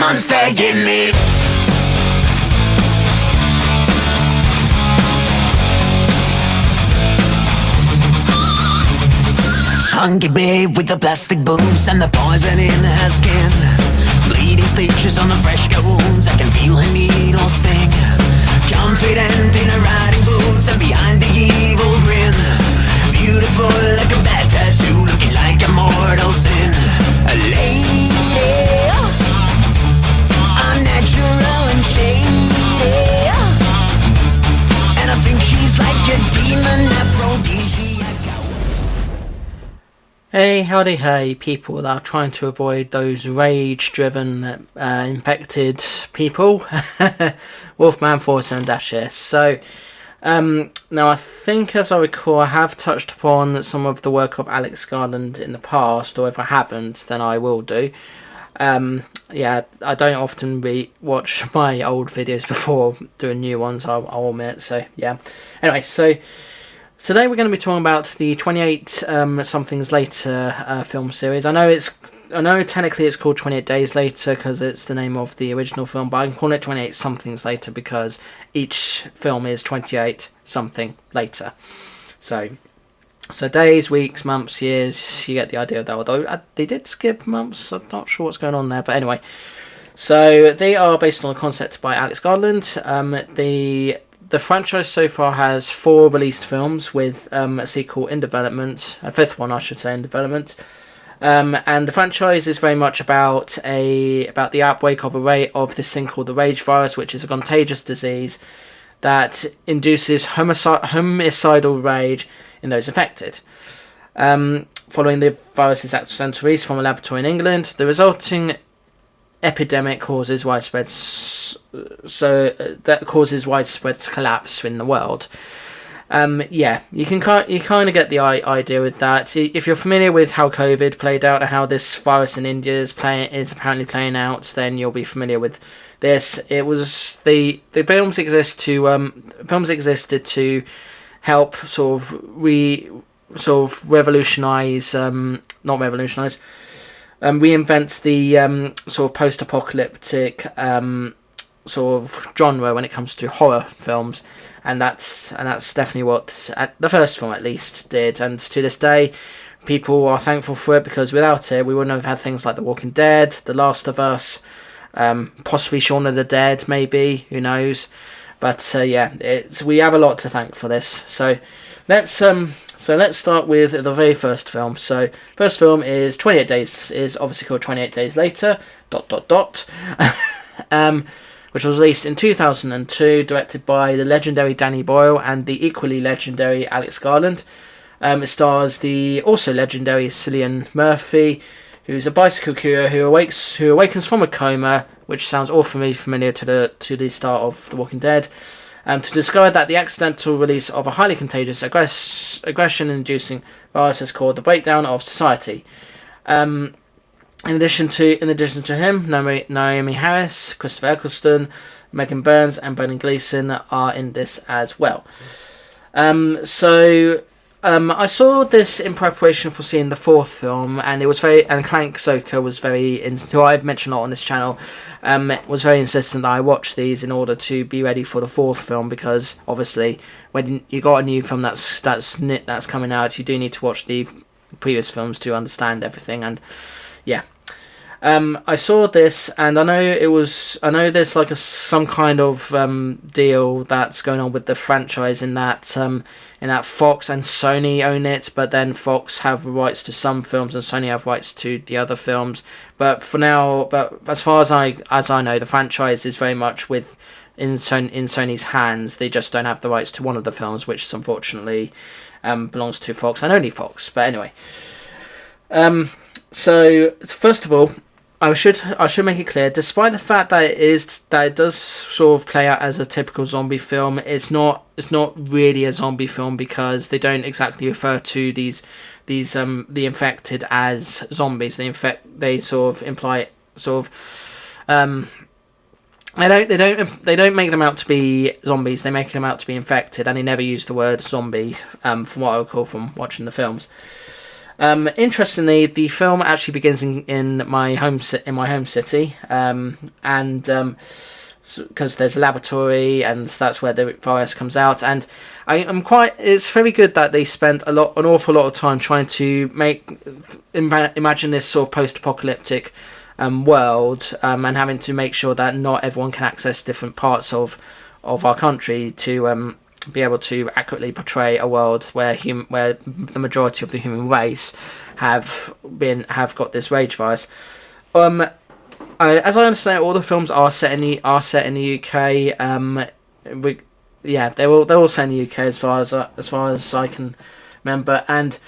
monster, give me. Hunky babe with the plastic boobs and the poison in her skin. Bleeding stitches on the fresh cut wounds, I can feel her needle sting. Confident in her riding boots and behind the evil grin. Beautiful like a bad tattoo, looking like a mortal sin. A lady, unnatural and shady, and I think she's like a demon aphrodisiac. Hey, howdy, hey, people that are trying to avoid those rage-driven, infected people. Wolfman 47-S. So, now I think, as I recall, I have touched upon some of the work of Alex Garland in the past, or if I haven't, then I will do. Yeah, I don't often watch my old videos before doing new ones, I'll admit, so yeah. Anyway, so today we're going to be talking about the 28 Somethings Later film series. I know technically it's called 28 Days Later because it's the name of the original film, but I'm calling it 28 Somethings Later because each film is 28 something later. So days, weeks, months, years, you get the idea of that. Although they did skip months, I'm not sure what's going on there, but anyway. So they are based on a concept by Alex Garland. The franchise so far has 4 released films with a sequel in development, a 5th one I should say in development. And the franchise is very much about the outbreak of this thing called the rage virus, which is a contagious disease that induces homicidal rage in those affected. Following the virus's accidental release from a laboratory in England, the resulting epidemic causes widespread collapse in the world. Yeah, you kind of get the idea with that. If you're familiar with how COVID played out and how this virus in India is apparently playing out, then you'll be familiar with this. It was the films existed to help reinvent the sort of post-apocalyptic sort of genre when it comes to horror films, and that's definitely what the first film at least did. And to this day, people are thankful for it because without it, we wouldn't have had things like The Walking Dead, The Last of Us, possibly Shaun of the Dead, maybe, who knows? But yeah, we have a lot to thank for this. So let's start with the very first film. So first film is 28 Days, is obviously called 28 Days Later, ... which was released in 2002, directed by the legendary Danny Boyle and the equally legendary Alex Garland. It stars the also legendary Cillian Murphy, who's a bicycle courier who awakens from a coma, which sounds awfully familiar to the start of The Walking Dead, to discover that the accidental release of a highly contagious aggression-inducing virus has caused the breakdown of society. In addition to him, Naomi Harris, Christopher Eccleston, Megan Burns, and Brendan Gleeson are in this as well. I saw this in preparation for seeing the 4th film, and Clank Soka was who I've mentioned a lot on this channel, was very insistent that I watch these in order to be ready for the 4th film, because obviously when you got a new film that's coming out, you do need to watch the previous films to understand everything. And yeah. I saw this, and I know there's like some kind of deal that's going on with the franchise in that Fox and Sony own it, but then Fox have rights to some films and Sony have rights to the other films. But for now, as far as I know, the franchise is very much in Sony's hands. They just don't have the rights to one of the films, which unfortunately belongs to Fox and only Fox. But anyway, so first of all, I should make it clear, despite the fact that it does sort of play out as a typical zombie film, it's not really a zombie film because they don't exactly refer to the infected as zombies. They sort of imply they don't make them out to be zombies. They make them out to be infected, and they never use the word zombie, from what I recall from watching the films. Interestingly, the film actually begins in my home city, and because there's a laboratory, and that's where the virus comes out. And it's very good that they spent an awful lot of time trying to imagine this sort of post-apocalyptic world, and having to make sure that not everyone can access different parts of our country to be able to accurately portray a world where the majority of the human race have got this rage virus. As I understand, all the films are set in the UK. They're all set in the UK as far as I can remember, and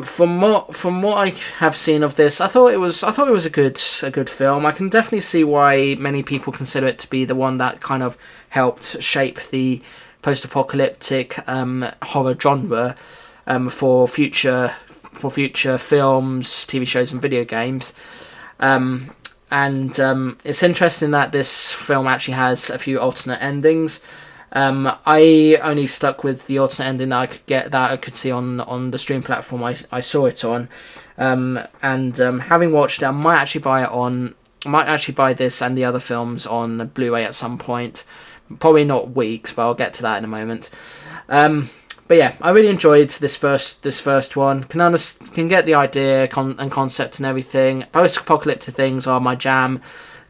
from what I have seen of this, I thought it was a good film. I can definitely see why many people consider it to be the one that kind of helped shape the post-apocalyptic horror genre for future films, TV shows, and video games. It's interesting that this film actually has a few alternate endings. I only stuck with the alternate ending that I could see on the stream platform I saw it on. Having watched it, I might actually buy this and the other films on Blu-ray at some point. Probably not weeks, but I'll get to that in a moment. But yeah, I really enjoyed this first one. Can get the idea and concept and everything. Post-apocalyptic things are my jam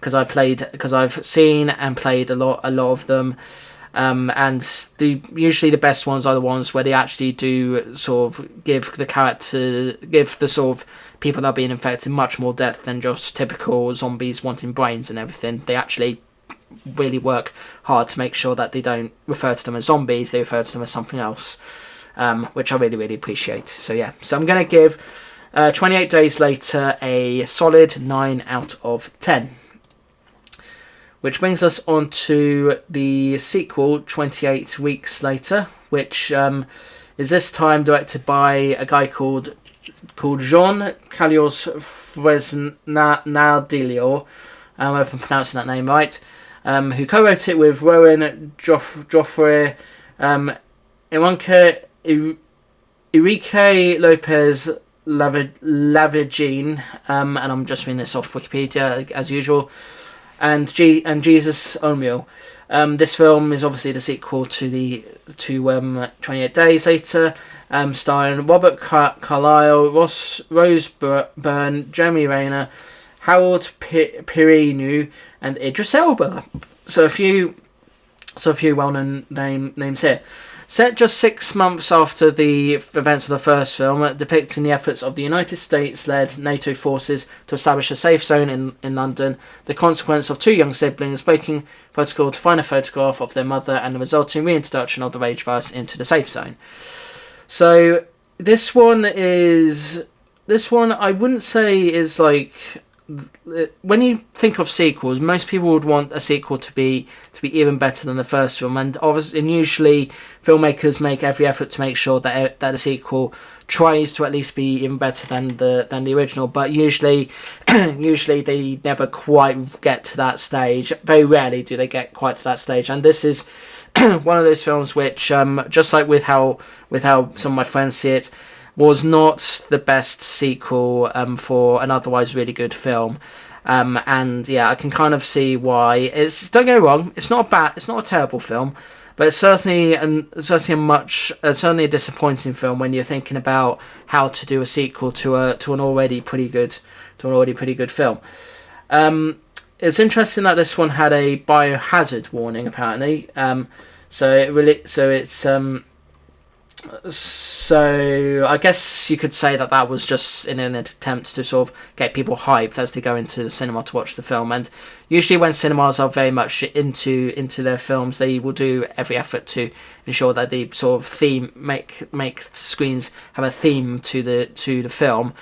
because I've seen and played a lot of them. Usually the best ones are the ones where they actually do sort of give the sort of people that are being infected much more depth than just typical zombies wanting brains and everything. They actually really work hard to make sure that they don't refer to them as zombies, they refer to them as something else, which I really, really appreciate. So I'm going to give 28 Days Later a solid 9 out of 10. Which brings us on to the sequel, 28 Weeks Later, which is this time directed by a guy called Jean Carlos Fresnadillo. I hope I'm pronouncing that name right. Who co-wrote it with Rowan Joffre, Enrique Lopez Lavigine, and I'm just reading this off Wikipedia as usual, and Jesus O'Neill. This film is obviously the sequel to 28 Days Later, starring Robert Carlyle, Rose Byrne, Jeremy Renner, Harold Perrineau, and Idris Elba. So a few well-known names here. Set just 6 months after the events of the first film, depicting the efforts of the United States-led NATO forces to establish a safe zone in London, the consequence of two young siblings breaking protocol to find a photograph of their mother, and the resulting reintroduction of the rage virus into the safe zone. So this one I wouldn't say is like, when you think of sequels, most people would want a sequel to be even better than the first film, and obviously, and usually filmmakers make every effort to make sure that the sequel tries to at least be even better than the original. But usually they never quite get to that stage. Very rarely do they get quite to that stage, and this is one of those films which, just like with how some of my friends see it, was not the best sequel for an otherwise really good film. And yeah, I can kind of see why. Don't get me wrong, it's not a terrible film, but it's certainly a disappointing film when you're thinking about how to do a sequel to an already pretty good film. It's interesting that this one had a biohazard warning apparently. So I guess you could say that was just in an attempt to sort of get people hyped as they go into the cinema to watch the film. And usually when cinemas are very much into their films, they will do every effort to ensure that the sort of theme make screens have a theme to the film,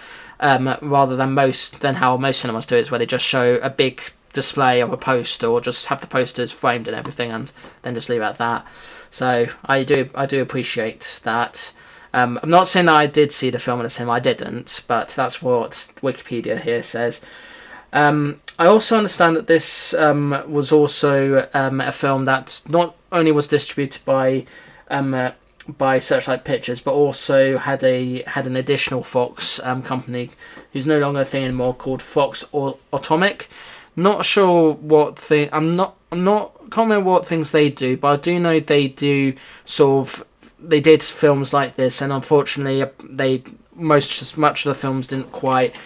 rather than how most cinemas do it, where they just show a big display of a poster or just have the posters framed and everything and then just leave it at that. So I do appreciate that. I'm not saying that I did see the film at the cinema. I didn't, but that's what Wikipedia here says. I also understand that this was also a film that not only was distributed by by Searchlight Pictures, but also had an additional Fox company who's no longer a thing anymore, called Fox Atomic. Not sure what thing. Can't remember what things they do, but I do know they do they did films like this, and unfortunately, much of the films didn't quite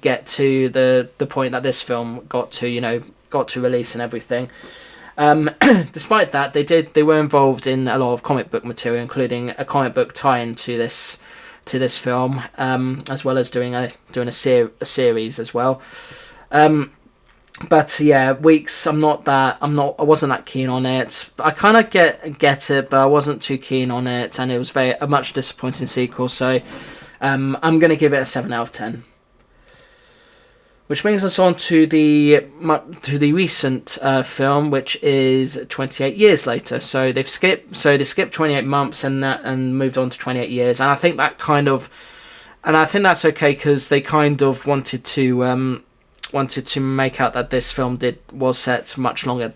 get to the point that this film got to release and everything. Despite that, they were involved in a lot of comic book material, including a comic book tie-in to this film, as well as doing a series as well. But yeah, Weeks. I wasn't that keen on it. I kind of get it, but I wasn't too keen on it, and it was a much disappointing sequel. So, I'm going to give it a 7 out of 10. Which brings us on to the recent film, which is 28 years later. So they skipped 28 months and moved on to 28 years, and I think that's okay, because they kind of wanted to make out that this film was set much longer,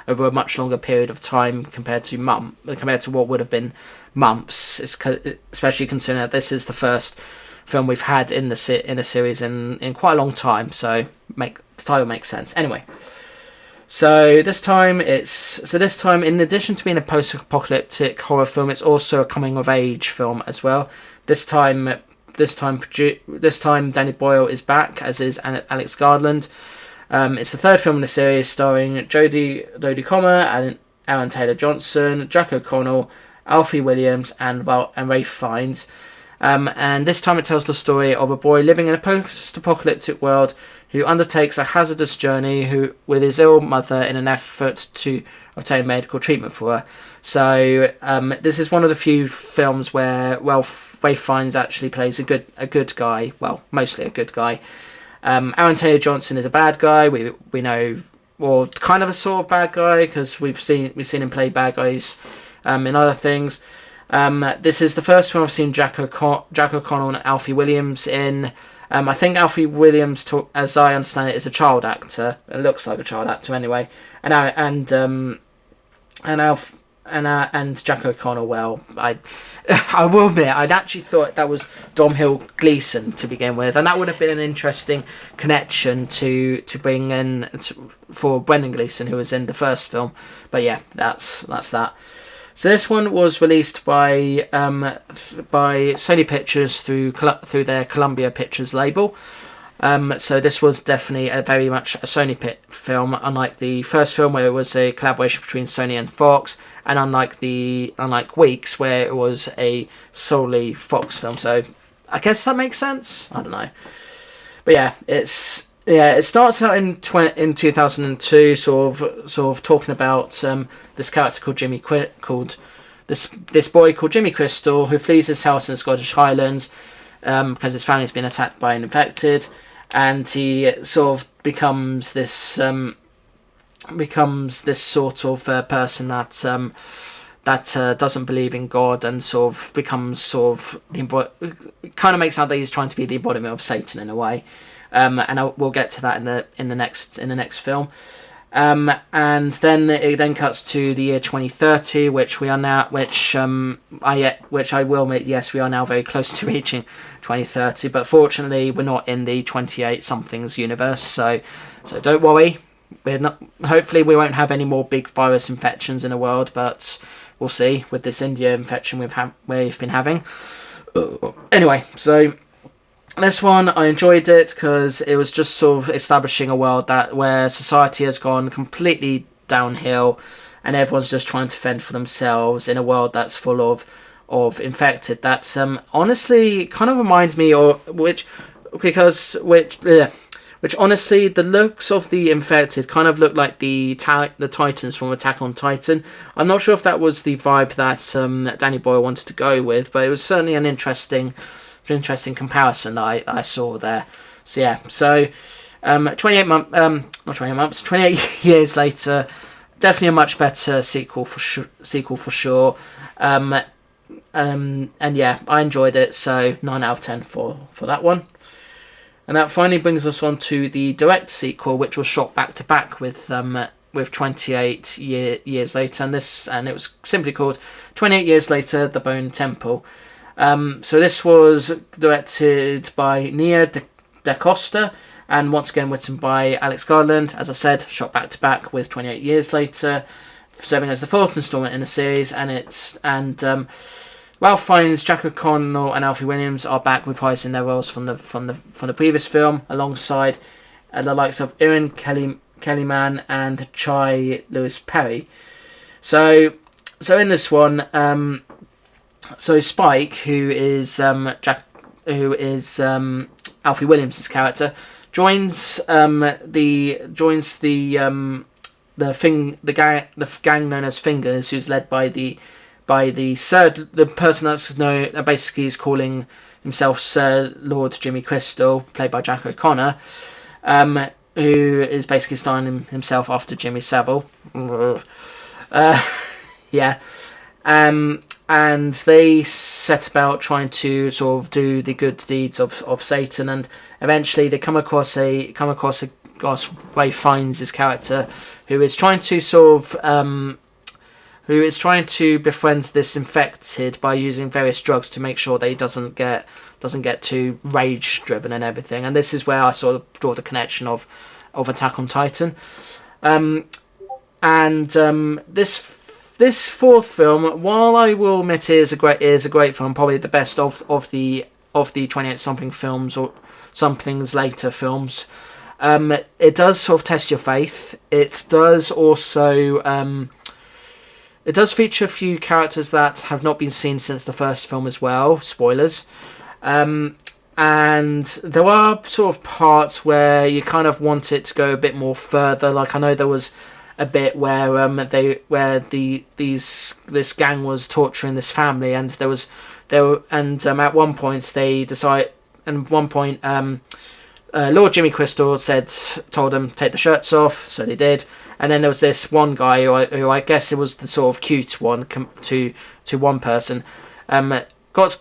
over a much longer period of time compared to what would have been months, especially considering that this is the first film we've had in a series in quite a long time, so the title makes sense. Anyway, so this time, in addition to being a post-apocalyptic horror film, it's also a coming-of-age film as well. This time Danny Boyle is back, as is Alex Garland. It's the third film in the series, starring Jodie Comer, Aaron Taylor Johnson, Jack O'Connell, Alfie Williams, and Ralph Fiennes. And this time it tells the story of a boy living in a post-apocalyptic world who undertakes a hazardous journey with his ill mother in an effort to obtain medical treatment for her. So this is one of the few films where Ralph Fiennes actually plays a good guy. Well, mostly a good guy. Aaron Taylor Johnson is a bad guy. We know, or kind of a sort of bad guy, because we've seen him play bad guys in other things. This is the first film I've seen Jack O'Connell and Alfie Williams in. I think Alfie Williams, as I understand it, is a child actor. It looks like a child actor anyway. And Jack O'Connell. Well, I will admit, I'd actually thought that was Domhnall Gleeson to begin with, and that would have been an interesting connection to bring in for Brendan Gleeson, who was in the first film. But yeah, that's that. So this one was released by Sony Pictures through their Columbia Pictures label. So this was definitely very much a Sony film, unlike the first film where it was a collaboration between Sony and Fox, and unlike Weeks, where it was a solely Fox film. So I guess that makes sense. I don't know, but yeah, it starts out in 2002, sort of talking about this character called this boy called Jimmy Crystal, who flees his house in the Scottish Highlands because his family's been attacked by an infected, and he sort of becomes this sort of person that doesn't believe in God, and becomes kind of makes out that he's trying to be the embodiment of Satan in a way. And we'll get to that in the next film. And then it cuts to the year 2030, which I will admit, yes, we are now very close to reaching 2030. But fortunately, we're not in the 28 somethings universe, so don't worry. Hopefully, we won't have any more big virus infections in the world, but we'll see with this India infection we've been having. Anyway, so. This one, I enjoyed it because it was just sort of establishing a world where society has gone completely downhill, and everyone's just trying to fend for themselves in a world that's full of infected. That's honestly kind of reminds me of which honestly, the looks of the infected kind of look like the Titans from Attack on Titan. I'm not sure if that was the vibe that Danny Boyle wanted to go with, but it was certainly an interesting comparison that I saw there. So yeah, 28 years later, definitely a much better sequel for sure. And yeah, I enjoyed it, so 9 out of 10 for that one. And that finally brings us on to the direct sequel, which was shot back to back with with 28 years later, and it was simply called 28 Years Later: The Bone Temple. So this was directed by Nia Da Costa, and once again written by Alex Garland. As I said, shot back to back with 28 Years Later, serving as the fourth installment in the series, and Ralph Fiennes, Jack O'Connell, and Alfie Williams are back reprising their roles from the previous film, alongside the likes of Ewan Kellyman and Chai Lewis Perry. So in this one, so Spike, who is Alfie Williams' character, joins the gang known as Fingers, who's led by the person that's known, basically is calling himself Sir Lord Jimmy Crystal, played by Jack O'Connor, who is basically styling himself after Jimmy Savile. And they set about trying to sort of do the good deeds of Satan, and eventually they come across Ray Fiennes' character, who is trying to befriend this infected by using various drugs to make sure that he doesn't get too rage driven and everything. And this is where I sort of draw the connection of Attack on Titan. This fourth film, while I will admit it is a great film, probably the best of the 28 something films or something's later films, it does sort of test your faith. It does also it does feature a few characters that have not been seen since the first film as well. Spoilers. And there are sort of parts where you kind of want it to go a bit more further. Like, I know there was a bit where this gang was torturing this family, and at one point Lord Jimmy Crystal told them take the shirts off, so they did. And then there was this one guy who I guess it was the sort of cute one to one person,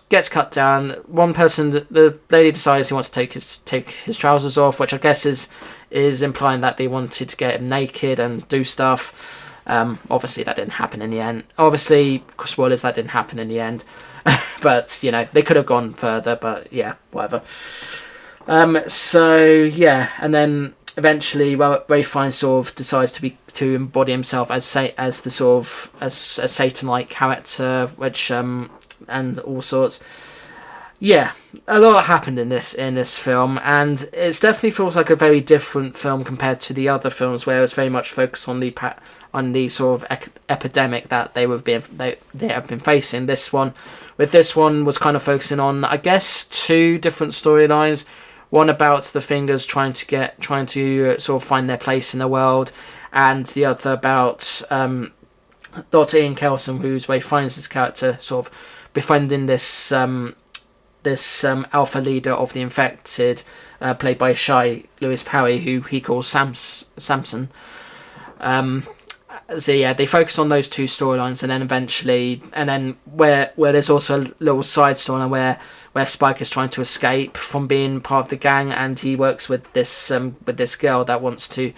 gets cut down. One person, the lady decides he wants to take his trousers off, which I guess is implying that they wanted to get him naked and do stuff. Obviously that didn't happen in the end. Obviously, spoilers, that didn't happen in the end. But they could have gone further. But yeah, whatever. And then eventually Ray Fiennes sort of decides to embody himself as a Satan-like character, which and all sorts. Yeah, a lot happened in this film, and it definitely feels like a very different film compared to the other films, where it's very much focused on the sort of epidemic that they have been facing. This one was kind of focusing on, I guess, two different storylines. One about the Fingers trying to sort of find their place in the world, and the other about Dr. Ian Kelson, who's Ray Fiennes' character, sort of befriending this alpha leader of the infected, played by Shai Lewis Perry, who he calls Samson. So yeah, they focus on those two storylines, and then where there's also a little side storyline where Spike is trying to escape from being part of the gang, and he works with this girl that wants to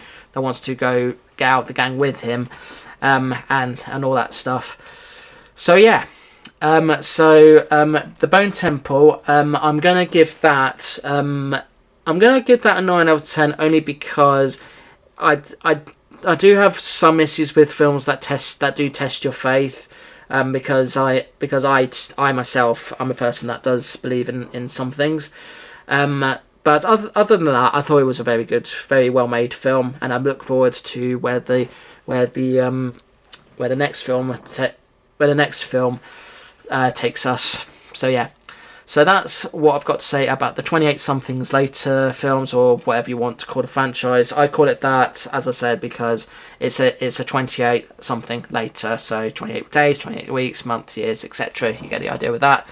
go get out of the gang with him, and all that stuff. So yeah. The Bone Temple, I'm gonna give that a 9 out of 10, only because I do have some issues with films that do test your faith, because I myself, I'm a person that does believe in some things, but other than that, I thought it was a very good, very well made film, and I look forward to where the next film takes us. So yeah, so that's what I've got to say about the 28 somethings later films, or whatever you want to call the franchise. I call it that, as I said, because it's a 28 something later, so 28 days, 28 weeks, months, years, etc. You get the idea with that.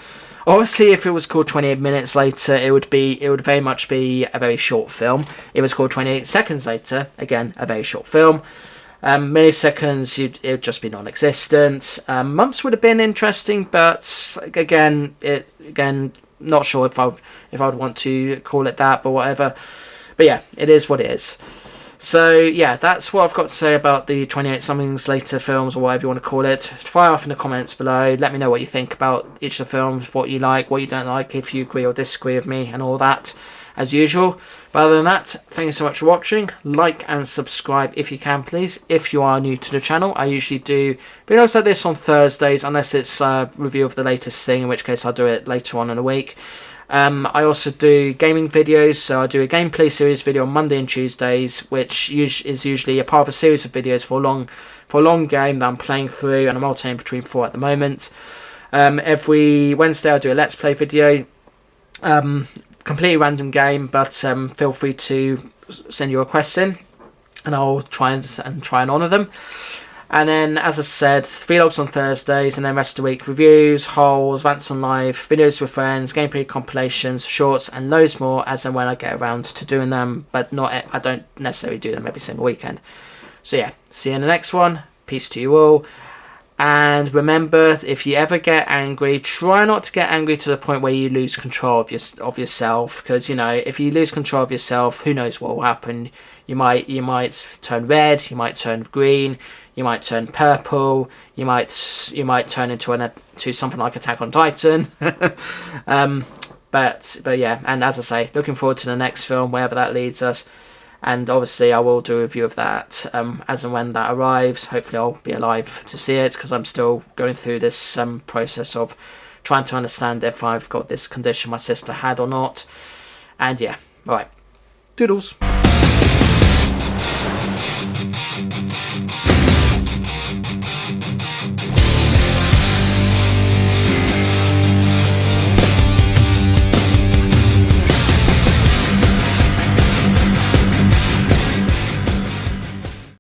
Obviously, if it was called 28 minutes later, it would very much be a very short film. If it was called 28 seconds later, again, a very short film. Milliseconds, it would just be non-existent. Months would have been interesting, but again, not sure if I would want to call it that, but whatever. But yeah, it is what it is. So yeah, that's what I've got to say about the 28 somethings later films, or whatever you want to call it. Fire off in the comments below. Let me know what you think about each of the films, what you like, what you don't like, if you agree or disagree with me, and all that, as usual. But other than that, thank you so much for watching. Like and subscribe if you can, please. If you are new to the channel, I usually do videos like this on Thursdays, unless it's a review of the latest thing, in which case I'll do it later on in the week. I also do gaming videos, so I do a gameplay series video on Monday and Tuesdays, which is usually a part of a series of videos for a long game that I'm playing through, and I'm alternating between 4 at the moment. Every Wednesday I do a Let's Play video, completely random game, but feel free to send your requests in, and I'll try and honour them. And then, as I said, vlogs on Thursdays, and then rest of the week, reviews, hauls, rants on live, videos with friends, gameplay compilations, shorts, and loads more as and when I get around to doing them, but I don't necessarily do them every single weekend. So yeah, see you in the next one. Peace to you all. And remember, if you ever get angry, try not to get angry to the point where you lose control of yourself, because, you know, if you lose control of yourself, who knows what will happen. You might turn red, you might turn green, you might turn purple, you might turn into something like Attack on Titan. But yeah, and as I say, looking forward to the next film, wherever that leads us. And obviously I will do a review of that as and when that arrives. Hopefully I'll be alive to see it, because I'm still going through this process of trying to understand if I've got this condition my sister had or not. And yeah, right. Doodles.